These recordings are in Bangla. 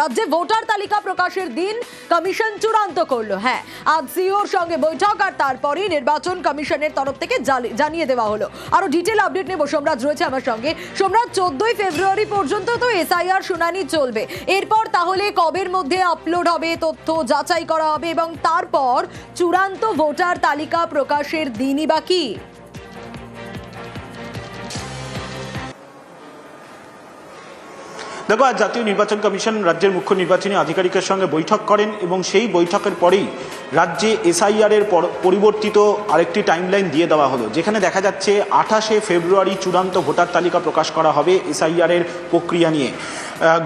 রাজ্যে ভোটার তালিকা প্রকাশের দিন কমিশন চূড়ান্ত করলো। হ্যাঁ, আজ সিইওর সঙ্গে বৈঠক আর তারপরই নির্বাচন কমিশনের তরফ থেকে জানিয়ে দেওয়া হলো। আরো ডিটেল আপডেট নেব, সোমরাজ রয়েছে আমার সঙ্গে। সোমরাজ, 14ই ফেব্রুয়ারি পর্যন্ত তো এসআইআর শুনানি চলবে, এরপর তাহলে কবের মধ্যে আপলোড হবে, তথ্য যাচাই করা হবে এবং তারপর চূড়ান্ত ভোটার তালিকা প্রকাশের দিনই বাকি? দেখো, আজ জাতীয় নির্বাচন কমিশন রাজ্যের মুখ্য নির্বাচনী আধিকারিকের সঙ্গে বৈঠক করেন এবং সেই বৈঠকের পরেই রাজ্যে এসআইআর এর পরিবর্তিত আরেকটি টাইমলাইন দিয়ে দেওয়া হলো, যেখানে দেখা যাচ্ছে 28শে ফেব্রুয়ারি চূড়ান্ত ভোটার তালিকা প্রকাশ করা হবে এসআইআর এর প্রক্রিয়া নিয়ে।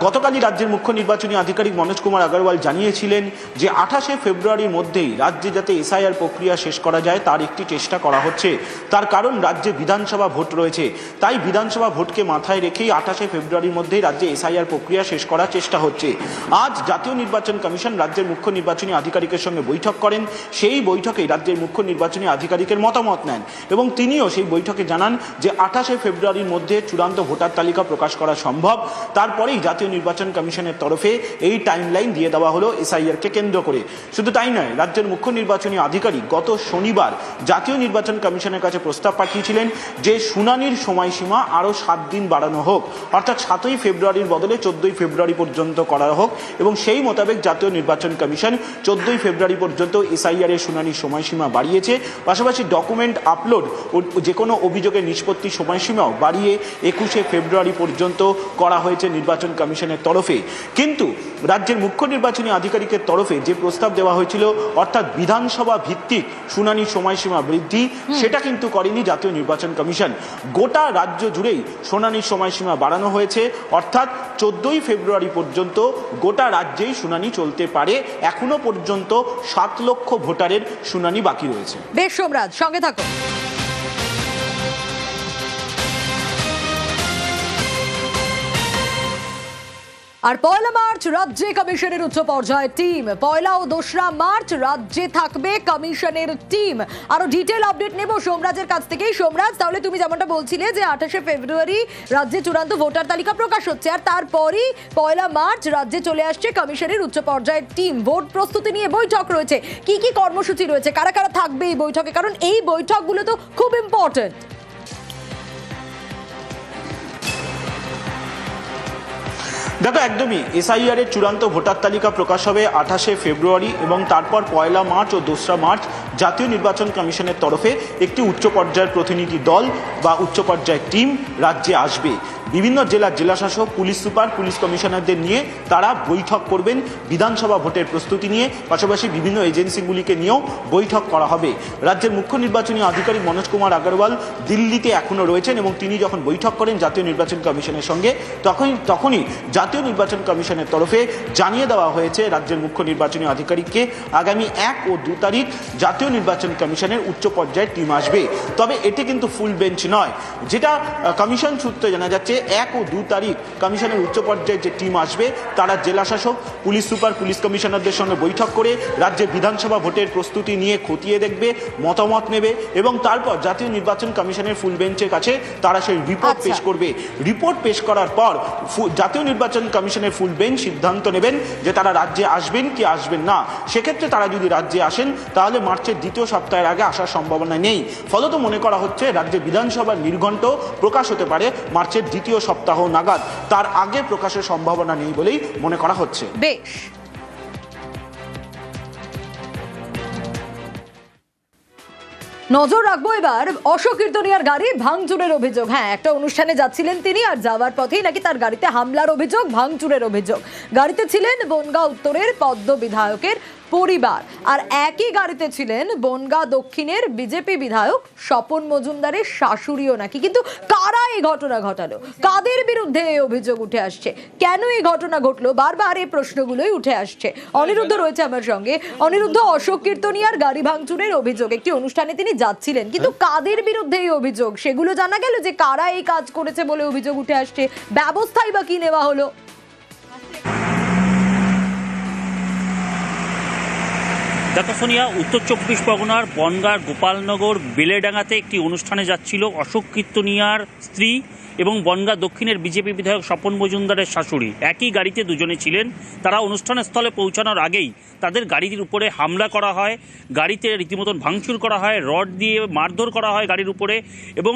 গতকালই রাজ্যের মুখ্য নির্বাচনী আধিকারিক মনোজ কুমার আগরওয়াল জানিয়েছিলেন যে 28শে ফেব্রুয়ারির মধ্যেই রাজ্যে যাতে এসআইআর প্রক্রিয়া শেষ করা যায় তার একটি চেষ্টা করা হচ্ছে। তার কারণ রাজ্যে বিধানসভা ভোট রয়েছে, তাই বিধানসভা ভোটকে মাথায় রেখেই 28শে ফেব্রুয়ারির মধ্যেই রাজ্যে এসআইআর প্রক্রিয়া শেষ করার চেষ্টা হচ্ছে। আজ জাতীয় নির্বাচন কমিশন রাজ্যের মুখ্য নির্বাচনী আধিকারিকের সঙ্গে বৈঠক করেন। সেই বৈঠকেই রাজ্যের মুখ্য নির্বাচনী আধিকারিকের মতামত নেন এবং তিনিও সেই বৈঠকে জানান যে 28শে ফেব্রুয়ারির মধ্যে চূড়ান্ত ভোটার তালিকা প্রকাশ করা সম্ভব। তারপরেই জাতীয় নির্বাচন কমিশনের তরফে এই টাইমলাইন দিয়ে দেওয়া হলো এসআইআরকে কেন্দ্র করে। শুধু তাই নয়, রাজ্যের মুখ্য নির্বাচনী আধিকারিক গত শনিবার জাতীয় নির্বাচন কমিশনের কাছে প্রস্তাব পাঠিয়েছিলেন যে শুনানির সময়সীমা আরও 7 দিন বাড়ানো হোক, অর্থাৎ 7ই ফেব্রুয়ারির বদলে 14ই ফেব্রুয়ারি পর্যন্ত করা হোক এবং সেই মোতাবেক জাতীয় নির্বাচন কমিশন 14ই ফেব্রুয়ারি পর্যন্ত এসআইআর এর শুনানির সময়সীমা বাড়িয়েছে। পাশাপাশি ডকুমেন্ট আপলোড ও যে কোনো অভিযোগের নিষ্পত্তির সময়সীমাও বাড়িয়ে 21শে ফেব্রুয়ারি পর্যন্ত করা হয়েছে নির্বাচন কমিশনের তরফে। কিন্তু রাজ্যের মুখ্য নির্বাচনী আধিকারিকের তরফে যে প্রস্তাব দেওয়া হয়েছিল, অর্থাৎ বিধানসভা ভিত্তিক শুনানির সময়সীমা বৃদ্ধি, সেটা কিন্তু করেনি জাতীয় নির্বাচন কমিশন। গোটা রাজ্য জুড়েই শুনানির সময়সীমা বাড়ানো হয়েছে, অর্থাৎ 14ই ফেব্রুয়ারি পর্যন্ত গোটা রাজ্যেই শুনানি চলতে পারে। এখনো পর্যন্ত 7 লক্ষ ভোটারের শুনানি বাকি রয়েছে। বেশ সোমরাজ, সঙ্গে থাকো। আর 1 মার্চ রাজ্যে কমিশনের উচ্চ পর্যায়ের টিম, 1 ও 2 মার্চ রাজ্যে থাকবে কমিশনের টিম। আরো ডিটেল আপডেট নেব সোমরাজের কাছ থেকে। সোমরাজ, তাহলে তুমি যেমনটা বলছিলে যে 28শে ফেব্রুয়ারি রাজ্যে চূড়ান্ত ভোটার তালিকা প্রকাশ হচ্ছে আর তারপরই 1 মার্চ রাজ্যে চলে আসছে কমিশনের উচ্চ পর্যায়ের টিম। ভোট প্রস্তুতি নিয়ে বৈঠক রয়েছে, কি কি কর্মসূচি রয়েছে, কারা কারা থাকবে এই বৈঠকে, কারণ এই বৈঠকগুলো তো খুব ইম্পর্টেন্ট। দেখো, একদমই এসআইআর এর চূড়ান্ত ভোটার তালিকা প্রকাশ হবে 28শে ফেব্রুয়ারি এবং তারপর 1 মার্চ ও 2 মার্চ জাতীয় নির্বাচন কমিশনের তরফে একটি উচ্চ পর্যায়ের প্রতিনিধি দল বা উচ্চ পর্যায়ের টিম রাজ্যে আসবে। বিভিন্ন জেলার জেলাশাসক, পুলিশ সুপার, পুলিশ কমিশনারদের নিয়ে তারা বৈঠক করবেন বিধানসভা ভোটের প্রস্তুতি নিয়ে। পাশাপাশি বিভিন্ন এজেন্সিগুলিকে নিয়েও বৈঠক করা হবে। রাজ্যের মুখ্য নির্বাচনী আধিকারিক মনোজ কুমার আগরওয়াল দিল্লিতে এখনও রয়েছেন এবং তিনি যখন বৈঠক করেন জাতীয় নির্বাচন কমিশনের সঙ্গে, তখনই জাতীয় নির্বাচন কমিশনের তরফে জানিয়ে দেওয়া হয়েছে রাজ্যের মুখ্য নির্বাচনী আধিকারিককে আগামী 1 ও 2 তারিখ জাতীয় নির্বাচন কমিশনের উচ্চ পর্যায়ের টিম আসবে। তবে এটি কিন্তু ফুল বেঞ্চ নয়, যেটা কমিশন সূত্রে জানা যাচ্ছে 1 ও 2 তারিখ কমিশনের উচ্চ পর্যায়ের যে টিম আসবে তারা জেলা শাসক, পুলিশ সুপার, পুলিশ কমিশনারদের সঙ্গে বৈঠক করে রাজ্যের বিধানসভা ভোটের প্রস্তুতি নিয়ে খতিয়ে দেখবে, মতামত নেবে এবং তারপর জাতীয় নির্বাচন কমিশনের ফুল বেঞ্চের কাছে তারা সেই রিপোর্ট পেশ করবে। রিপোর্ট পেশ করার পর জাতীয় নির্বাচন কমিশনের ফুল বেঞ্চ সিদ্ধান্ত নেবেন যে তারা রাজ্যে আসবেন কি আসবেন না। সেক্ষেত্রে তারা যদি রাজ্যে আসেন তাহলে মার্চের 2য় সপ্তাহের আগে আসার সম্ভাবনা নেই। ফলত মনে করা হচ্ছে রাজ্যে বিধানসভার নির্ঘণ্ট প্রকাশ হতে পারে মার্চের 2য় সপ্তাহ নাগাদ, তার আগে প্রকাশের সম্ভাবনা নেই বলেই মনে করা হচ্ছে। বেশ, নজর রাখবো এবার অশোক কীর্তনিয়ার গাড়ি ভাঙচুরের অভিযোগ। হ্যাঁ, একটা অনুষ্ঠানে যাচ্ছিলেন তিনি আর যাওয়ার পথেই নাকি তার গাড়িতে হামলার অভিযোগ, ভাঙচুরের অভিযোগ। গাড়িতে ছিলেন বনগাঁ উত্তরের পদ্ম বিধায়কের পরিবার আর একই গাড়িতে ছিলেন বনগাঁ দক্ষিণের বিজেপি বিধায়ক স্বপন মজুমদারের শাশুড়িও নাকি। কিন্তু কারা এই ঘটনা ঘটালো, কাদের বিরুদ্ধে এই অভিযোগ উঠে আসছে, কেন এই ঘটনা ঘটলো, বারবার এই প্রশ্নগুলোই উঠে আসছে। অনিরুদ্ধ রয়েছে আমার সঙ্গে। অনিরুদ্ধ, অশোক কীর্তনিয়ার গাড়ি ভাঙচুরের অভিযোগ, একটি অনুষ্ঠানে তিনি যাচ্ছিলেন, কিন্তু কাদের বিরুদ্ধে এই অভিযোগ সেগুলো জানা গেল যে কারা এই কাজ করেছে বলে অভিযোগ উঠে আসছে, ব্যবস্থাই বা কি নেওয়া হলো? দেখো সোনিয়া, উত্তর 24 পরগনার বনগাঁর গোপালনগর বেলেডাঙ্গাতে একটি অনুষ্ঠানে যাচ্ছিল অশোক কীর্তনিয়ার স্ত্রী এবং বনগাঁ দক্ষিণের বিজেপি বিধায়ক স্বপন মজুমদারের শাশুড়ি একই গাড়িতে দুজনে ছিলেন। তারা অনুষ্ঠানস্থলে পৌঁছানোর আগেই তাদের গাড়ির উপরে হামলা করা হয়, গাড়িতে রীতিমতন ভাঙচুর করা হয়, রড দিয়ে মারধর করা হয় গাড়ির উপরে এবং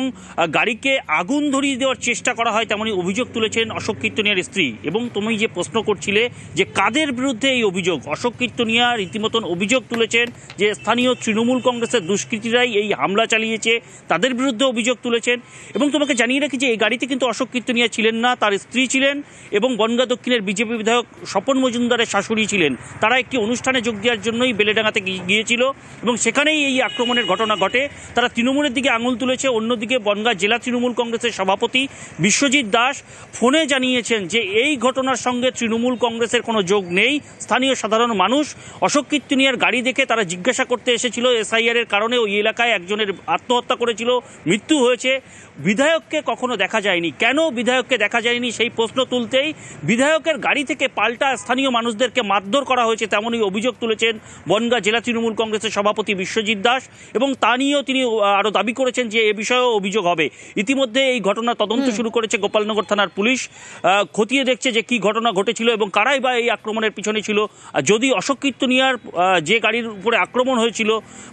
গাড়িকে আগুন ধরিয়ে দেওয়ার চেষ্টা করা হয়, তেমনই অভিযোগ তুলেছেন অশোক কীর্তনিয়ার স্ত্রী। এবং তুমি যে প্রশ্ন করছিলে যে কাদের বিরুদ্ধে এই অভিযোগ, অশোক কীর্তনিয়া রীতিমতন অভিযোগ তুলেছেন যে স্থানীয় তৃণমূল কংগ্রেসের দুষ্কৃতীরাই এই হামলা চালিয়েছে, তাদের বিরুদ্ধে অভিযোগ তুলেছেন। এবং তোমাকে জানিয়ে রাখি যে এই গাড়িতে কিন্তু অশোক কীর্তনিয়া ছিলেন না, তার স্ত্রী ছিলেন এবং বনগাঁ দক্ষিণের বিজেপি বিধায়ক স্বপন মজুমদারের শাশুড়ি ছিলেন। তারা একটি অনুষ্ঠানে যোগ দেওয়ার জন্যই বেলেডাঙ্গাতে গিয়েছিল এবং সেখানেই এই আক্রমণের ঘটনা ঘটে। তারা তৃণমূলের দিকে আঙুল তুলেছে। অন্যদিকে বনগাঁ জেলা তৃণমূল কংগ্রেসের সভাপতি বিশ্বজিৎ দাস ফোনে জানিয়েছেন যে এই ঘটনার সঙ্গে তৃণমূল কংগ্রেসের কোনো যোগ নেই। স্থানীয় সাধারণ মানুষ অশোক কীর্তনিয়ার গাড়ি দেখে তারা জিজ্ঞাসা করতে এসেছিল এসআইআর এর কারণে ওই এলাকায় একজনের আত্মহত্যা করেছিল, মৃত্যু হয়েছে, বিধায়ককে কখনো দেখা যায়নি। কেন বিধায়ককে দেখা যায়নি সেই প্রশ্ন তুলতেই বিধায়কের গাড়ি থেকে পাল্টা স্থানীয় মানুষদেরকে মারধর করা হয়েছে, তেমনই অভিযোগ তুলেছেন বনগাঁ জেলা তৃণমূল কংগ্রেসের সভাপতি বিশ্বজিৎ দাস। এবং তা নিয়েও তিনি আরও দাবি করেছেন যে এ বিষয়েও অভিযোগ হবে। ইতিমধ্যে এই ঘটনা তদন্ত শুরু করেছে গোপালনগর থানার পুলিশ, খতিয়ে দেখছে যে কি ঘটনা ঘটেছিল এবং কারাই বা এই আক্রমণের পিছনে ছিল। যদি অশোক কীর্তনিয়ার যে গাড়ির উপরে আক্রমণ হয়েছিল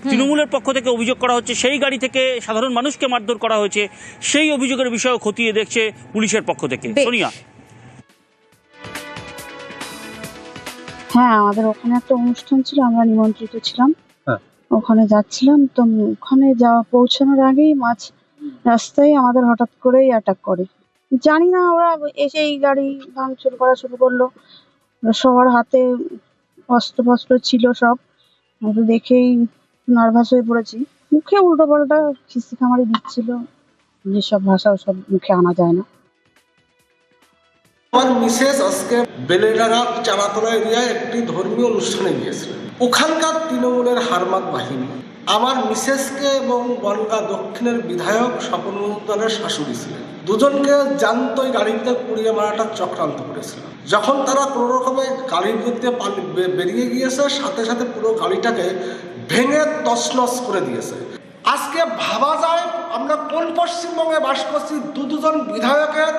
তৃণমূলের পক্ষ থেকে অভিযোগ করা হচ্ছে সেই গাড়ি থেকে সাধারণ মানুষকে মারধর করা হয়েছে, সেই অভিযোগের বিষয়ে খতিয়ে দেখছে পুলিশের পক্ষ থেকে। সোনিয়া, হ্যাঁ, আমাদের ওখানে একটা অনুষ্ঠান ছিল, আমরা নিমন্ত্রিত ছিলাম। ওখানে যাচ্ছিলাম, তো ওখানে পৌঁছানোর আগেই মাঝ রাস্তায় আমাদের হঠাৎ করেই অ্যাটাক করে। জানি না, ওরা এসেই গাড়ি ভাঙচুর করা শুরু করলো। সবার হাতে অস্ত্র ফস্ত্র ছিল সব। আমরা দেখেই নার্ভাস হয়ে পড়েছি। মুখে উল্টো পাল্টা খিস্তি খামারি দিচ্ছিল, যেসব ভাষা সব মুখে আনা যায় না। আমার মিসেস আজকে বেলেডাঙ্গা চারাতলা এরিয়ায় একটি ধর্মীয় অনুষ্ঠানে গিয়েছিলেন। ওখানকার তৃণমূলের হারমাত বাহিনী আমার মিসেসকে এবং বনগাঁ দক্ষিণের বিধায়ক স্বপন মজুমদারের শাশুড়ি ছিলেন, দুজনকে জানতোই গাড়িতে পুড়িয়ে মারাটার চক্রান্ত করেছিল। যখন তারা কোনো রকমে গাড়ির মধ্যে বেরিয়ে গিয়েছে, সাথে সাথে পুরো গাড়িটাকে ভেঙে তছনছ করে দিয়েছে। আজকে ভাবা যায় আমরা কোন পশ্চিমবঙ্গে বাস করছি, দুজন বিধায়কের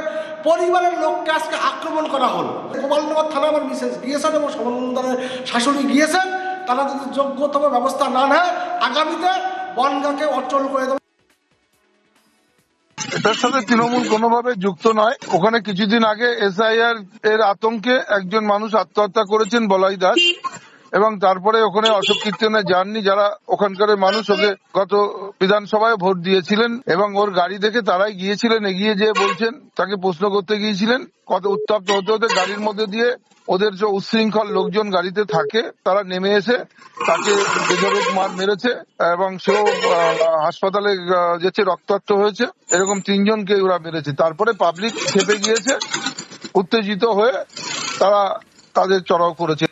পরিবারের লোককে আজকে আক্রমণ করা হলো। গোপালনগর থানা আমার মিসেস গিয়েছেন এবং স্বপন মজুমদারের শাশুড়ি গিয়েছেন। তারা যদি যোগ্যতম ব্যবস্থা না নেয় আগামীতে বনগাঁকে অচল করে দেবে। এটার সাথে তৃণমূল কোনোভাবে যুক্ত নয়। ওখানে কিছুদিন আগে এসআইআর এর আতঙ্কে একজন মানুষ আত্মহত্যা করেছেন, বলাই দাস, এবং তারপরে ওখানে অশোক কীর্তনিয়া যাননি। যারা ওখানকার মানুষ ওকে গত বিধানসভায় ভোট দিয়েছিলেন এবং ওর গাড়ি দেখে তারাই গিয়েছিলেন, এগিয়ে যেয়ে বলছেন, তাকে প্রশ্ন করতে গিয়েছিলেন। কত উত্তপ্ত হতে হতে গাড়ির মধ্যে দিয়ে ওদের যে উচ্ছৃঙ্খল লোকজন গাড়িতে থাকে তারা নেমে এসে তাকে বেধড়ক মার মেরেছে এবং সেও হাসপাতালে গেছে, রক্তাক্ত হয়েছে। এরকম 3 জনকে ওরা মেরেছে। তারপরে পাবলিক খেপে গিয়েছে, উত্তেজিত হয়ে তারা তাদের চড়াও করেছে।